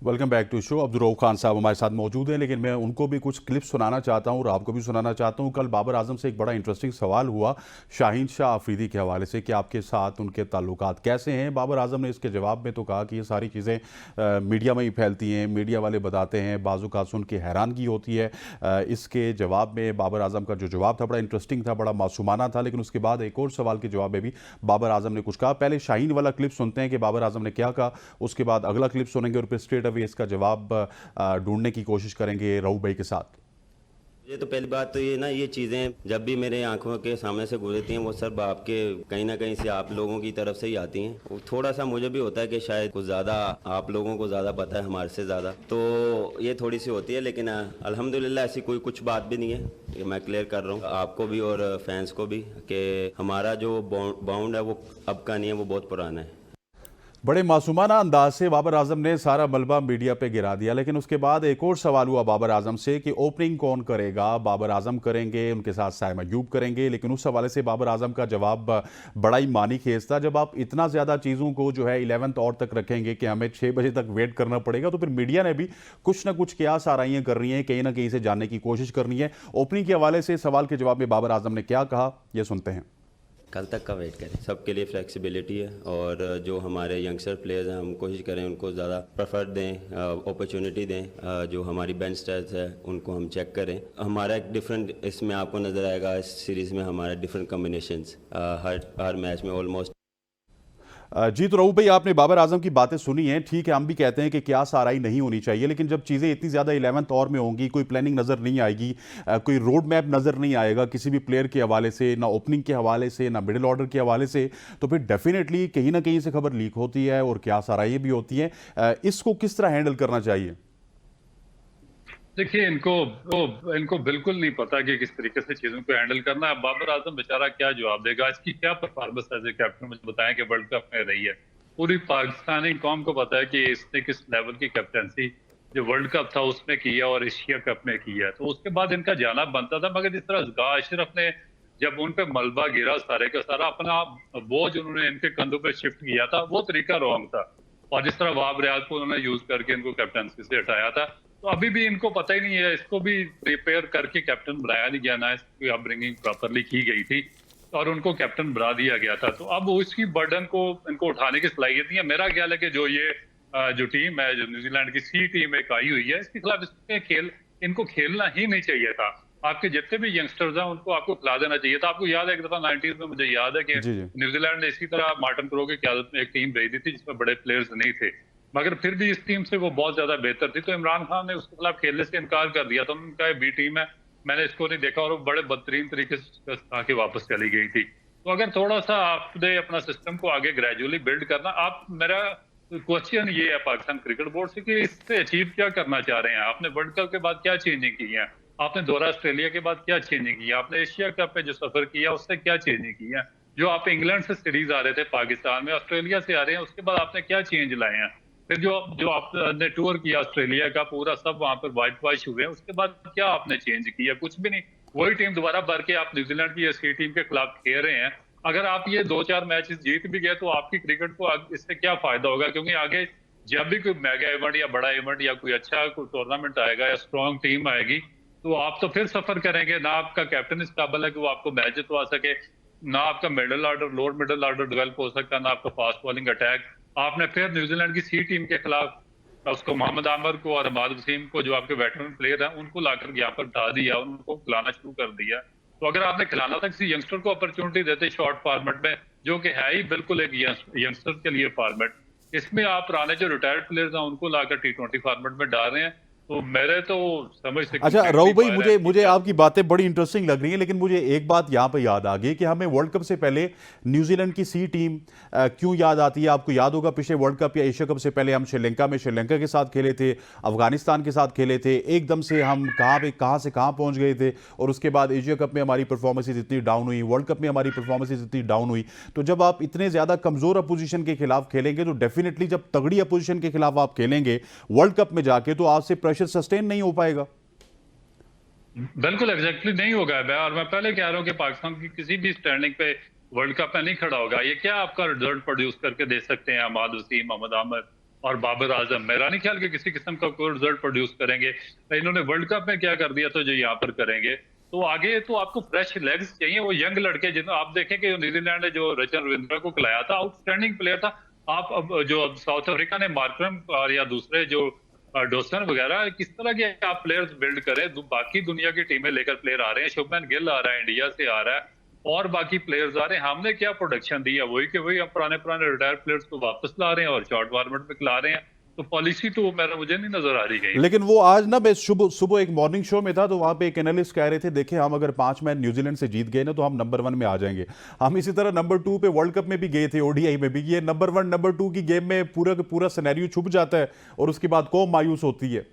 Welcome back to show. Abdul Rauf Khan साहब हमारे साथ मौजूद हैं, लेकिन मैं उनको भी कुछ क्लिप सुनाना चाहता हूं और आपको भी सुनाना चाहता हूं। कल बाबर आजम से एक बड़ा इंटरेस्टिंग सवाल हुआ शाहीन शाह अफरीदी के हवाले से कि आपके साथ उनके ताल्लुकात कैसे हैं। बाबर आजम ने इसके जवाब में तो कहा कि ये सारी चीज़ें मीडिया में ही फैलती हैं, मीडिया वाले बताते हैं, बाज़ औक़ात सुन के हैरानगी होती है। इसके जवाब में बाबर आजम का जो जवाब था बड़ा इंटरेस्टिंग था, बड़ा मासूमाना था। लेकिन उसके बाद एक और सवाल के जवाब में भी बाबर आजम ने कुछ कहा। पहले शाहीन वाला क्लिप सुनते हैं कि बाबर आजम ने क्या कहा, उसके बाद अगला क्लिप सुनेंगे और फिर स्ट्रेट अवे इसका जवाब ढूंढने की कोशिश करेंगे रऊफ भाई के साथ। ये तो पहली बात तो ये ना, ये चीज़ें जब भी मेरे आंखों के सामने से गुजरती हैं वो सब आपके कहीं ना कहीं से आप लोगों की तरफ से ही आती हैं। वो थोड़ा सा मुझे भी होता है कि शायद कुछ ज़्यादा आप लोगों को ज़्यादा पता है हमारे से ज़्यादा, तो ये थोड़ी सी होती है। लेकिन अल्हम्दुलिल्लाह ऐसी कोई कुछ बात भी नहीं है। ये मैं क्लियर कर रहा हूँ आपको भी और फैंस को भी कि हमारा जो बाउंड है वो अब का नहीं है, वो बहुत पुराना है। बड़े मासूमाना अंदाज से बाबर आजम ने सारा मलबा मीडिया पे गिरा दिया। लेकिन उसके बाद एक और सवाल हुआ बाबर आजम से कि ओपनिंग कौन करेगा। बाबर आजम करेंगे, उनके साथ साइम अयूब करेंगे। लेकिन उस हवाले से बाबर आजम का जवाब बड़ा ही मानी खेज था। जब आप इतना ज़्यादा चीज़ों को जो है 11th और तक रखेंगे कि हमें 6 बजे तक वेट करना पड़ेगा, तो फिर मीडिया ने भी कुछ ना कुछ क्या साराइयाँ कर रही हैं, कहीं ना कहीं से जानने की कोशिश करनी है। ओपनिंग के हवाले से सवाल के जवाब में बाबर आजम ने क्या कहा, यह सुनते हैं। कल तक का वेट करें, सबके लिए फ्लेक्सिबिलिटी है और जो हमारे यंगस्टर प्लेयर्स हैं हम कोशिश करें उनको ज़्यादा प्रेफर दें, अपॉर्चुनिटी दें। जो हमारी बेंच स्ट्रेंथ है उनको हम चेक करें। हमारा एक डिफरेंट इसमें आपको नज़र आएगा, इस सीरीज़ में हमारे डिफरेंट कॉम्बिनेशंस हर मैच में ऑलमोस्ट। जी, तो रऊफ भाई आपने बाबर आजम की बातें सुनी हैं। ठीक है, हम भी कहते हैं कि क्या साराई नहीं होनी चाहिए, लेकिन जब चीज़ें इतनी ज़्यादा 11th ओवर में होंगी, कोई प्लानिंग नज़र नहीं आएगी, कोई रोड मैप नज़र नहीं आएगा किसी भी प्लेयर के हवाले से, ना ओपनिंग के हवाले से, ना मिडिल ऑर्डर के हवाले से, तो फिर डेफिनेटली कहीं ना कहीं से खबर लीक होती है और क्या साराई भी होती है। इसको किस तरह हैंडल करना चाहिए? देखिए, इनको बिल्कुल नहीं पता कि किस तरीके से चीजों को हैंडल करना है। बाबर आजम बेचारा क्या जवाब देगा, इसकी क्या परफॉर्मेंस एज ए कैप्टन मुझे बताएं कि वर्ल्ड कप में रही है। पूरी पाकिस्तानी कौम को पता है कि इसने किस लेवल की कैप्टनसी जो वर्ल्ड कप था उसमें किया और एशिया कप में किया, तो उसके बाद इनका जाना बनता था। मगर जिस तरह जगा अशरफ ने जब उन पे मलबा गिरा सारे का सारा, अपना बोझ उन्होंने इनके कंधों पे शिफ्ट किया था, वो तरीका रॉन्ग था। और जिस तरह वाब रियाज को उन्होंने यूज करके इनको कैप्टनसी से हटाया था, तो अभी भी इनको पता ही नहीं है। इसको भी प्रिपेयर करके कैप्टन बनाया नहीं गया, ना इसकी अपब्रिंगिंग प्रॉपरली की गई थी और उनको कैप्टन बना दिया गया था। तो अब उसकी बर्डन को इनको उठाने की सलाहियत नहीं है। मेरा ख्याल है कि जो टीम है, जो न्यूजीलैंड की सी टीम एक आई हुई है, इसके खिलाफ इनको खेलना ही नहीं चाहिए था। आपके जितने भी यंगस्टर्स हैं उनको आपको खिला देना चाहिए था। आपको याद है एक दफा 90s में, मुझे याद है कि जी जी। न्यूजीलैंड ने इसी तरह मार्टिन प्रो की क्यादत में एक टीम भेजी थी जिसमें बड़े प्लेयर्स नहीं थे, मगर फिर भी इस टीम से वो बहुत ज्यादा बेहतर थी। तो इमरान खान ने उसके खिलाफ खेलने से इनकार कर दिया था। उन्होंने कहा बी टीम है, मैंने इसको नहीं देखा, और वो बड़े बदतरीन तरीके से आके वापस चली गई थी। तो अगर थोड़ा सा आपने अपना सिस्टम को आगे ग्रेजुअली बिल्ड करना, आप मेरा क्वेश्चन ये है पाकिस्तान क्रिकेट बोर्ड से कि इससे अचीव क्या करना चाह रहे हैं। आपने वर्ल्ड कप के बाद क्या चेंजिंग की है, आपने दौरा ऑस्ट्रेलिया के बाद क्या चेंजिंग की है, आपने एशिया कप में जो सफर किया उससे क्या चेंजिंग की है, जो आप इंग्लैंड से सीरीज आ रहे थे पाकिस्तान में, ऑस्ट्रेलिया से आ रहे हैं, उसके बाद आपने क्या चेंज लाए हैं। फिर जो जो आपने टूर किया ऑस्ट्रेलिया का पूरा, सब वहां पर व्हाइट वॉश हुए हैं, उसके बाद क्या आपने चेंज किया? कुछ भी नहीं। वही टीम दोबारा भर के आप न्यूजीलैंड की एसी टीम के खिलाफ खेल रहे हैं। अगर आप ये 2-4 मैचेस जीत भी गए तो आपकी क्रिकेट को इससे क्या फायदा होगा? क्योंकि आगे जब भी कोई मेगा इवेंट या बड़ा इवेंट या कोई अच्छा कोई टूर्नामेंट आएगा या स्ट्रॉन्ग टीम आएगी, तो आप तो फिर सफर करेंगे। ना आपका कैप्टन इस काबिल है कि वो आपको मैच जितवा सके, ना आपका middle order, lower middle order develop हो सकता, ना आपका फास्ट बॉलिंग अटैक। आपने फिर न्यूजीलैंड की सी टीम के खिलाफ उसको मोहम्मद आमिर को और अहमद वसीम को, जो आपके वेटरन प्लेयर हैं, उनको लाकर यहाँ पर बिठा दिया, उनको खिलाना शुरू कर दिया। तो अगर आपने खिलाना था, किसी यंगस्टर को अपॉर्चुनिटी देते शॉर्ट फॉर्मेट में, जो कि है ही बिल्कुल एक यंगस्टर के लिए फॉर्मेट, इसमें आप पुराने जो रिटायर्ड प्लेयर्स हैं उनको लाकर T20 फॉर्मेट में डाल रहे हैं। तो मेरे तो समझ से अच्छा completely रऊफ भाई, बाहर है मुझे कि मुझे क्या। आपकी बातें बड़ी इंटरेस्टिंग लग रही हैं, लेकिन मुझे एक बात यहाँ पे याद आ गई कि हमें वर्ल्ड कप से पहले न्यूजीलैंड की सी टीम क्यों याद आती है। आपको याद होगा पिछले वर्ल्ड कप या एशिया कप से पहले हम श्रीलंका के साथ खेले थे, अफगानिस्तान के साथ खेले थे। एकदम से हम कहाँ से कहाँ पहुंच गए थे, और उसके बाद एशिया कप में हमारी परफॉर्मेंसेज इतनी डाउन हुई, वर्ल्ड कप में हमारी परफॉर्मेंसेज इतनी डाउन हुई। तो जब आप इतने ज़्यादा कमज़ोर अपोजिशन के खिलाफ खेलेंगे, तो डेफिनेटली जब तगड़ी अपोजिशन के खिलाफ आप खेलेंगे वर्ल्ड कप में जाके, तो आपसे प्रेशर सस्टेन नहीं हो पाएगा। बिल्कुल एग्जैक्टली नहीं होगा। और मैं पहले कह रहा हूँ कि पाकिस्तान की किसी भी स्टैंडिंग पे वर्ल्ड कप में नहीं खड़ा होगा। ये क्या आपका रिजल्ट प्रोड्यूस करके दे सकते हैं अहमद वसीम, मोहम्मद आमिर, और बाबर आजम, मेरा नहीं ख्याल कि किसी किस्म का कोई रिजल्ट प्रोड्यूस करेंगे। इन्होंने वर्ल्ड कप में क्या कर दिया तो जो यहाँ पर करेंगे, तो आगे तो आपको फ्रेश लेग्स चाहिए, वो यंग लड़के जिन्हें आप देखें कि न्यूजीलैंड ने जो रचन रविंद्रा को खिलाया था, आउटस्टैंडिंग प्लेयर था। आप अब जो साउथ अफ्रीका ने मार्करम और या दूसरे जो डोसन वगैरह, किस तरह के आप प्लेयर्स बिल्ड करें, बाकी दुनिया की टीमें लेकर प्लेयर आ रहे हैं, शुभमन गिल आ रहा है इंडिया से आ रहा है, और बाकी प्लेयर्स आ रहे हैं। हमने क्या प्रोडक्शन दी है, वही कि वही हम पुराने पुराने रिटायर्ड प्लेयर्स को वापस ला रहे हैं और शॉर्ट फॉर्मेट में खिला रहे हैं। तो पॉलिसी तो मुझे नहीं नजर आ रही गई। लेकिन वो आज ना मैं सुबह सुबह एक मॉर्निंग शो में था, तो वहां पे एक एनालिस्ट कह रहे थे, देखिए हम अगर 5 मैच न्यूजीलैंड से जीत गए ना तो हम नंबर 1 में आ जाएंगे। हम इसी तरह नंबर 2 पे वर्ल्ड कप में भी गए थे, ओडीआई में भी। ये नंबर 1 नंबर 2 की गेम में पूरा का पूरा सिनेरियो छुप जाता है और उसके बाद कौम मायूस होती है।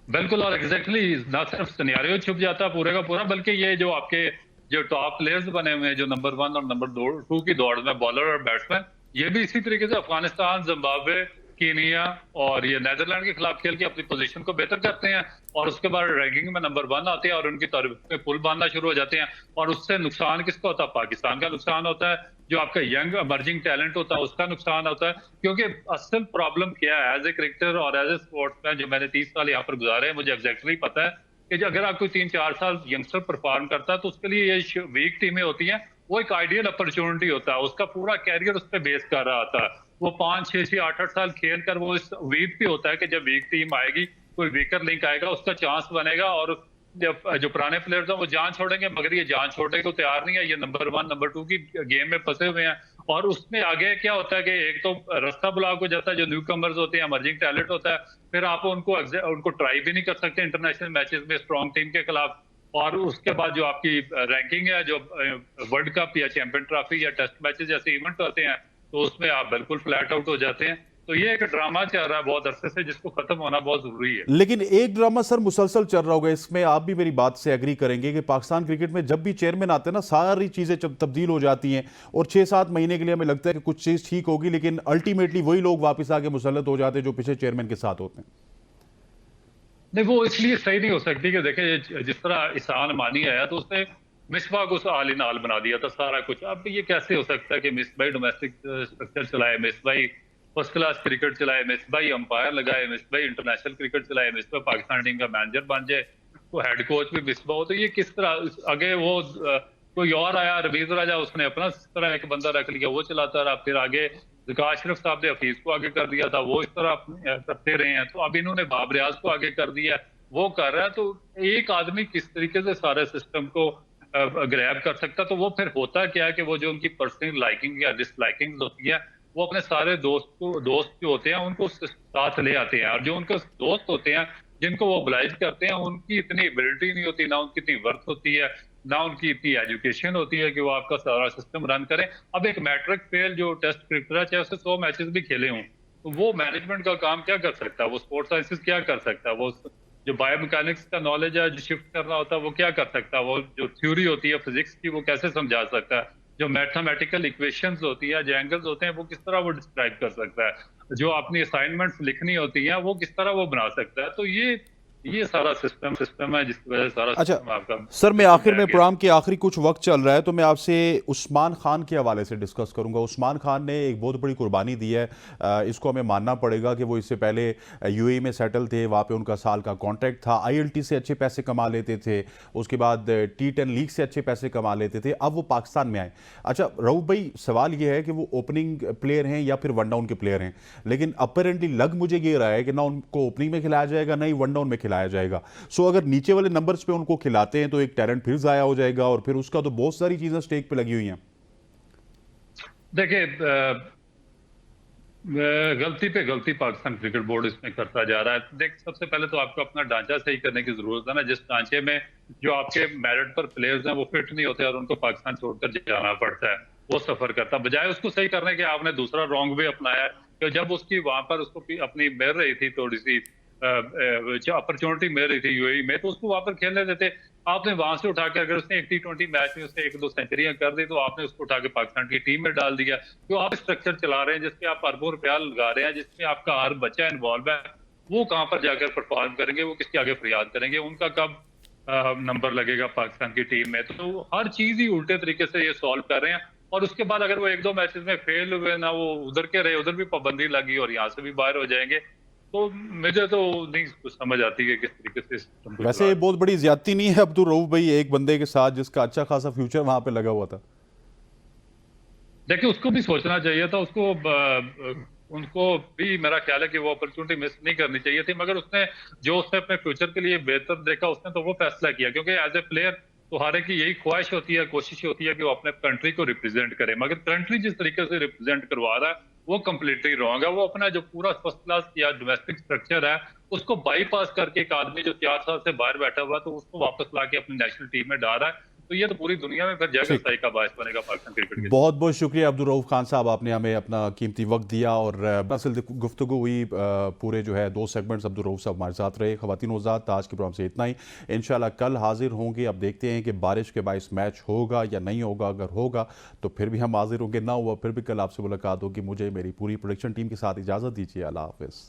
बिल्कुल, और एग्जैक्टली ना सिर्फ सिनेरियो छुप जाता पूरे का पूरा, बल्कि ये जो आपके जो टॉप प्लेयर्स बने हुए हैं, जो नंबर 1 और नंबर 2 की दौड़ में बॉलर और बैट्समैन, ये भी इसी तरीके से अफगानिस्तान, जिम्बाब्वे, कीनिया और ये नीदरलैंड के खिलाफ खेल के अपनी पोजीशन को बेहतर करते हैं, और उसके बाद रैंकिंग में नंबर 1 आते हैं और उनकी तारीफ पे पुल बांधना शुरू हो जाते हैं। और उससे नुकसान किसका होता है? पाकिस्तान का नुकसान होता है, जो आपका यंग अमर्जिंग टैलेंट होता है उसका नुकसान होता है। क्योंकि असल प्रॉब्लम क्या है, एज ए क्रिकेटर और एज ए स्पोर्ट्समैन जो मैंने 30 साल यहाँ पर गुजारे हैं, मुझे एग्जैक्टली पता है कि जो अगर आप कोई 3-4 साल यंगस्टर परफॉर्म करता है तो उसके लिए ये वीक टीमें होती हैं, वो एक आइडियल अपॉर्चुनिटी होता है, उसका पूरा कैरियर उस पर बेस कर रहा होता है। वो 5-6-8 साल खेल कर वो इस वीक भी होता है कि जब वीक टीम आएगी, कोई वीकर लिंक आएगा, उसका चांस बनेगा, और जब जो पुराने प्लेयर्स हैं वो जान छोड़ेंगे, मगर ये जान छोड़ने को तैयार नहीं है, ये नंबर 1 नंबर 2 की गेम में फंसे हुए हैं। और उसमें आगे क्या होता है कि एक तो रास्ता ब्लॉक हो जाता है, जो न्यू कमर्स होते हैं, इमर्जिंग टैलेंट होता है, फिर आप उनको ट्राई भी नहीं कर सकते इंटरनेशनल मैचेस में स्ट्रॉन्ग टीम के खिलाफ। और उसके बाद जो आपकी रैंकिंग है, जो वर्ल्ड कप या चैंपियन ट्रॉफी या टेस्ट मैचेस जैसे इवेंट होते हैं, तो उसमें आप बिल्कुल फ्लैट आउट हो जाते हैं। तो ये एक ड्रामा चल रहा है बहुत अरसे से, जिसको खत्म होना बहुत जरूरी है। लेकिन एक ड्रामा सर मुसलसल चल रहा होगा, इसमें आप भी मेरी बात से एग्री करेंगे कि पाकिस्तान क्रिकेट में जब भी चेयरमैन आते हैं ना, सारी चीजें तब्दील हो जाती हैं और 6-7 महीने के लिए हमें लगता है कि कुछ चीज ठीक होगी, लेकिन अल्टीमेटली वही लोग वापस आके मुसल्लत हो जाते हैं जो पिछले चेयरमैन के साथ होते हैं। नहीं, वो इसलिए सही नहीं हो सकती कि देखें, जिस तरह ईसान अमानी आया तो उसने मिसबा को आल इन आल बना दिया था सारा कुछ। अब ये कैसे हो सकता है कि मिसबाई डोमेस्टिक स्ट्रक्चर चलाए, मिसबाई फर्स्ट क्लास क्रिकेट चलाए, मिसबाई अंपायर लगाए, मिसबाई इंटरनेशनल क्रिकेट चलाए, मिसबा पाकिस्तान टीम का मैनेजर बन जाए, तो हेड कोच भी मिसबा हो, तो ये किस तरह आगे वो कोई और आया रवीज राजा, उसने अपना इस तरह एक बंदा रख लिया, वो चलाता रहा। फिर आगे विकास शरीफ साहब ने हफीज को आगे कर दिया था, वो इस तरह करते रहे हैं। तो अब इन्होंने बाबर रियाज को आगे कर दिया, वो कर रहा है। तो एक आदमी किस तरीके से सारे सिस्टम को ग्रैब कर सकता, तो वो फिर होता क्या है कि वो जो उनकी पर्सनल लाइकिंग या डिसलाइकिंग होती है, वो अपने सारे दोस्त जो होते हैं उनको साथ ले आते हैं, और जो उनके दोस्त होते हैं जिनको वो oblige करते हैं, उनकी इतनी एबिलिटी नहीं होती, ना उनकी इतनी वर्थ होती है, ना उनकी इतनी एजुकेशन होती है कि वो आपका सारा सिस्टम रन करें। अब एक मैट्रिक फेल जो टेस्ट क्रिकेटर है, चाहे उससे 100 मैचेस भी खेले हों, तो वो मैनेजमेंट का काम क्या कर सकता है, वो स्पोर्ट्स साइंसेस क्या कर सकता है, वो जो बायोमैकेनिक्स का नॉलेज है जो शिफ्ट करना होता है वो क्या कर सकता है, वो जो थ्योरी होती है फिजिक्स की वो कैसे समझा सकता है, जो मैथमेटिकल इक्वेशंस होती है, जो एंगल्स होते हैं, वो किस तरह वो डिस्क्राइब कर सकता है, जो अपनी असाइनमेंट्स लिखनी होती हैं वो किस तरह वो बना सकता है। तो ये सारा सिस्टम है जिसकी वजह से सारा अच्छा सिस्टम आपका सर, मैं आखिर में प्रोग्राम के आखिरी कुछ वक्त चल रहा है तो मैं आपसे उस्मान खान के हवाले से डिस्कस करूंगा। उस्मान खान ने एक बहुत बड़ी कुर्बानी दी है, इसको हमें मानना पड़ेगा कि वो इससे पहले यूएई में सेटल थे, वहाँ पे उनका साल का कॉन्ट्रैक्ट था, आईएलटी से अच्छे पैसे कमा लेते थे, उसके बाद T10 लीग से अच्छे पैसे कमा लेते थे, अब वो पाकिस्तान में आए। अच्छा रऊफ भाई, सवाल ये है कि वो ओपनिंग प्लेयर हैं या फिर वन डाउन के प्लेयर हैं, लेकिन अपेरेंटली लग मुझे ये रहा है कि ना उनको ओपनिंग में खिलाया जाएगा ना ही वन डाउन में खिलाया जाएगा। सो अगर नीचे वाले नंबर्स पे उनको खिलाते हैं तो एक टैलेंट फिर जाया हो जाएगा और फिर उसका तो बहुत सारी चीजें स्टेक पे लगी हुई हैं। देखिए, गलती पे गलती पाकिस्तान क्रिकेट बोर्ड इसमें करता जा रहा है। देख, सबसे पहले तो आपको अपना ढांचा सही करने की जरूरत है ना, जिस ढांचे में जो आपके मेरिट पर प्लेयर्स हैं वो फिट नहीं होते और उनको पाकिस्तान छोड़कर जाना पड़ता है, वो सफर करता, बजाय उसको सही करने के आपने दूसरा रॉन्ग वे अपनाया है। तो जब उसकी वहां पर उसको अपनी मिल रही थी थोड़ी सी अपॉर्चुनिटी मिल रही थी यूएई में, तो उसको वहां पर खेलने देते। आपने वहां से उठा के, अगर उसने एक T20 मैच में उसने 1-2 सेंचुरियां कर दी, तो आपने उसको उठा के पाकिस्तान की टीम में डाल दिया। जो आप स्ट्रक्चर चला रहे हैं जिसमें आप अरबों रुपया लगा रहे हैं, जिसमें आपका हर बच्चा इन्वॉल्व है, वो कहां पर जाकर परफॉर्म करेंगे, वो किसके आगे फरियाद करेंगे, उनका कब नंबर लगेगा पाकिस्तान की टीम में। तो हर चीज ही उल्टे तरीके से ये सॉल्व कर रहे हैं। और उसके बाद अगर वो 1-2 मैचेस में फेल हुए ना, वो उधर के रहे, उधर भी पाबंदी लगी और यहाँ से भी बाहर हो जाएंगे, तो मुझे तो नहीं कुछ समझ आती कि किस तरीके से सिस्टम को वैसे ये बहुत बड़ी ज्यादती नहीं है अब्दुल रऊफ भाई, एक बंदे के साथ जिसका अच्छा खासा फ्यूचर वहां पे लगा हुआ था? देखिए उसको भी सोचना चाहिए था, उनको भी मेरा ख्याल है कि वो अपॉर्चुनिटी मिस नहीं करनी चाहिए थी, मगर उसने अपने फ्यूचर के लिए बेहतर देखा, उसने तो वो फैसला किया, क्योंकि एज ए प्लेयर तो हर एक की यही ख्वाहिश होती है, कोशिश होती है कि वो अपने कंट्री को रिप्रेजेंट करे, मगर कंट्री जिस तरीके से रिप्रेजेंट करवा रहा है वो कंप्लीटली रॉन्ग है। वो अपना जो पूरा फर्स्ट क्लास या डोमेस्टिक स्ट्रक्चर है उसको बाईपास करके एक आदमी जो 4 साल से बाहर बैठा हुआ है तो उसको वापस लाके अपनी नेशनल टीम में डाल रहा है, तो ये तो पूरी दुनिया में फिर जगह ठीक, सही का बायस बनेगा पाकिस्तान क्रिकेट के। बहुत बहुत शुक्रिया अब्दुल रऊफ खान साहब, आपने हमें अपना कीमती वक्त दिया और असल गुफ्तगू हुई। पूरे जो है 2 सेगमेंट्स अब्दुल रऊफ साहब हमारे साथ रहे। ख़वातीन हज़रात, आज के प्रोग्राम से इतना ही, इंशाल्लाह कल हाजिर होंगे। अब देखते हैं कि बारिश के बायस मैच होगा या नहीं होगा, अगर होगा तो फिर भी हम हाजिर होंगे, ना हुआ फिर भी कल आपसे मुलाकात होगी। मुझे मेरी पूरी प्रोडक्शन टीम के साथ इजाज़त दीजिए। अल्लाह हाफ़िज़।